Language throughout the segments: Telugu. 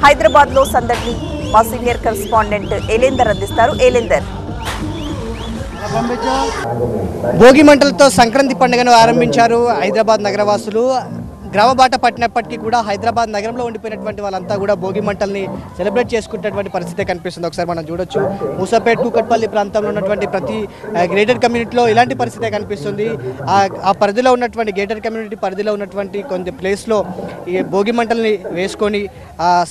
హైదరాబాద్లో సందడిని మా సీనియర్ కరెస్పాండెంట్ ఏలేందర్ అందిస్తారు. ఏలేందర్. భోగి మంటలతో సంక్రాంతి పండుగను ఆరంభించారు హైదరాబాద్ నగరవాసులు. గ్రామబాట పట్టినప్పటికీ కూడా హైదరాబాద్ నగరంలో ఉండిపోయినటువంటి వాళ్ళంతా కూడా భోగి మంటల్ని సెలబ్రేట్ చేసుకునేటువంటి పరిస్థితి కనిపిస్తుంది. ఒకసారి మనం చూడొచ్చు, మూసాపేట్ కూకట్పల్లి ప్రాంతంలో ఉన్నటువంటి ప్రతి గ్రేటెడ్ కమ్యూనిటీలో ఇలాంటి పరిస్థితి కనిపిస్తుంది. ఆ పరిధిలో ఉన్నటువంటి గ్రేటెడ్ కమ్యూనిటీ పరిధిలో ఉన్నటువంటి కొన్ని ప్లేస్లో ఈ భోగి మంటల్ని వేసుకొని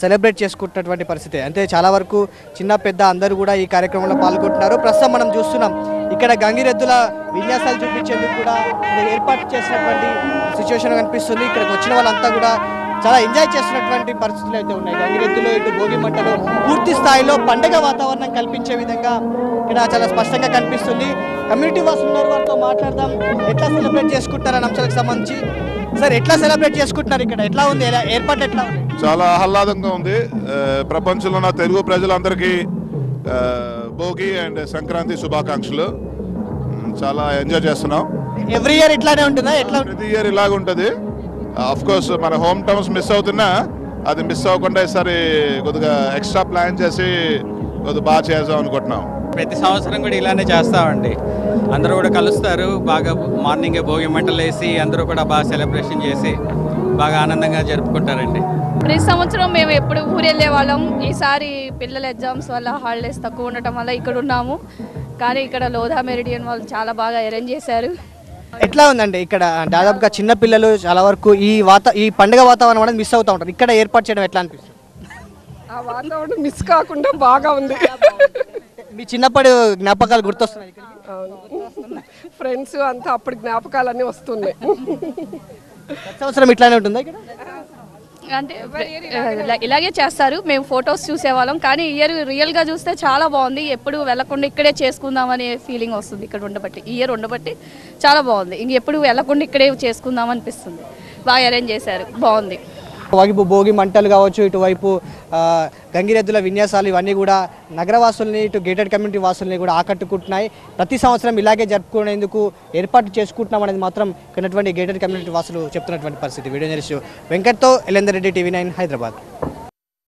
సెలబ్రేట్ చేసుకుంటున్నటువంటి పరిస్థితి. అంటే చాలా వరకు చిన్న పెద్ద అందరూ కూడా ఈ కార్యక్రమంలో పాల్గొంటున్నారు. ప్రస్తుతం మనం చూస్తున్నాం ఇక్కడ గంగిరెద్దుల విన్యాసాలు చూపించేందుకు కూడా ఏర్పాటు చేసినటువంటి సిచ్యువేషన్ కనిపిస్తుంది. ఇక్కడికి వచ్చిన వాళ్ళంతా కూడా చాలా ఎంజాయ్ చేస్తున్నటువంటి పరిస్థితులు అయితే ఉన్నాయి. గంగిరెద్దులు ఇటు భోగి మంటలు పూర్తి స్థాయిలో పండగ వాతావరణం కల్పించే విధంగా ఇక్కడ చాలా స్పష్టంగా కనిపిస్తుంది. కమ్యూనిటీ వాసులు ఉన్నారు, వారితో మాట్లాడదాం. ఎట్లా సెలబ్రేట్ చేసుకుంటారని అంశాలకు సంబంధించి సార్ ఎట్లా సెలబ్రేట్ చేసుకుంటున్నారు, ఇక్కడ ఎట్లా ఉంది, ఏర్పాటు ఎట్లా ఉంది? చాలా ఆహ్లాదంగా ఉంది. ప్రపంచంలో ఉన్న తెలుగు ప్రజలందరికీ భోగి అండ్ సంక్రాంతి శుభాకాంక్షలు. చాలా ఎంజాయ్ చేస్తున్నాం. ఎవ్రీ ఇయర్ ఇట్లానే ఉంటుందా? ఎట్లా? ప్రతి ఇయర్ ఇలాగ ఉంటుంది. ఆఫ్ కోర్స్ మన హోమ్ టౌన్స్ మిస్ అవుతున్నా అది మిస్ అవ్వకుండా ఈసారి కొద్దిగా ఎక్స్ట్రా ప్లాన్ చేసి కొద్దిగా బాగా చేద్దాం అనుకుంటున్నాం. ప్రతి సంవత్సరం కూడా ఇలానే చేస్తామండి. అందరూ కూడా కలుస్తారు, బాగా మార్నింగే భోగి మంటలు వేసి అందరూ కూడా బాగా సెలబ్రేషన్ చేసి బాగా ఆనందంగా జరుపుకుంటారండి. ప్రతి సంవత్సరం మేము ఎప్పుడు ఊరు వెళ్ళే వాళ్ళం. ఈసారి పిల్లల ఎగ్జామ్స్ వల్ల హాలిడేస్ తక్కువ ఉండటం వల్ల ఇక్కడ ఉన్నాము. కానీ ఇక్కడ లోధా మెరిడియన్ వాళ్ళు చాలా బాగా అరేంజ్ చేశారు. ఎట్లా ఉందండి ఇక్కడ? దాదాపుగా చిన్న పిల్లలు చాలా వరకు ఈ పండుగ వాతావరణం అనేది మిస్ అవుతూ ఉంటారు. ఇక్కడ ఏర్పాటు చేయడం ఎట్లా అనిపిస్తుంది? ఆ వాతావరణం మిస్ కాకుండా బాగా ఉంది. మీ చిన్నప్పటి జ్ఞాపకాలు గుర్తొస్తున్నాయి? ఫ్రెండ్స్ అంతా అప్పుడు జ్ఞాపకాలన్నీ వస్తున్నాయి. సంవత్సరం ఇట్లానే ఉంటుందా ఇక్కడ? అంటే ఇలాగే చేస్తారు. మేము ఫొటోస్ చూసేవాళ్ళం, కానీ ఇయర్ రియల్గా చూస్తే చాలా బాగుంది. ఎప్పుడు వెళ్ళకుండా ఇక్కడే చేసుకుందాం అనే ఫీలింగ్ వస్తుంది. ఇక్కడ ఉండబట్టి ఇయర్ ఉండబట్టి చాలా బాగుంది. ఇంక ఎప్పుడు వెళ్ళకుండా ఇక్కడే చేసుకుందాం అనిపిస్తుంది. బాగా అరేంజ్ చేశారు, బాగుంది. వైపు భోగి మంటలు కావచ్చు, ఇటువైపు గంగిరెద్దుల విన్యాసాలు, ఇవన్నీ కూడా నగరవాసుల్ని ఇటు గేటెడ్ కమ్యూనిటీ వాసుల్ని కూడా ఆకట్టుకుంటున్నాయి. ప్రతి సంవత్సరం ఇలాగే జరుపుకునేందుకు ఏర్పాటు చేసుకుంటున్నాం అనేది మాత్రం ఉన్నటువంటి గేటెడ్ కమ్యూనిటీ వాసులు చెప్తున్నటువంటి పరిస్థితి. వీడియో జర్నలిస్ట్ వెంకట్తో ఏలేందర్ రెడ్డి, TV9 హైదరాబాద్.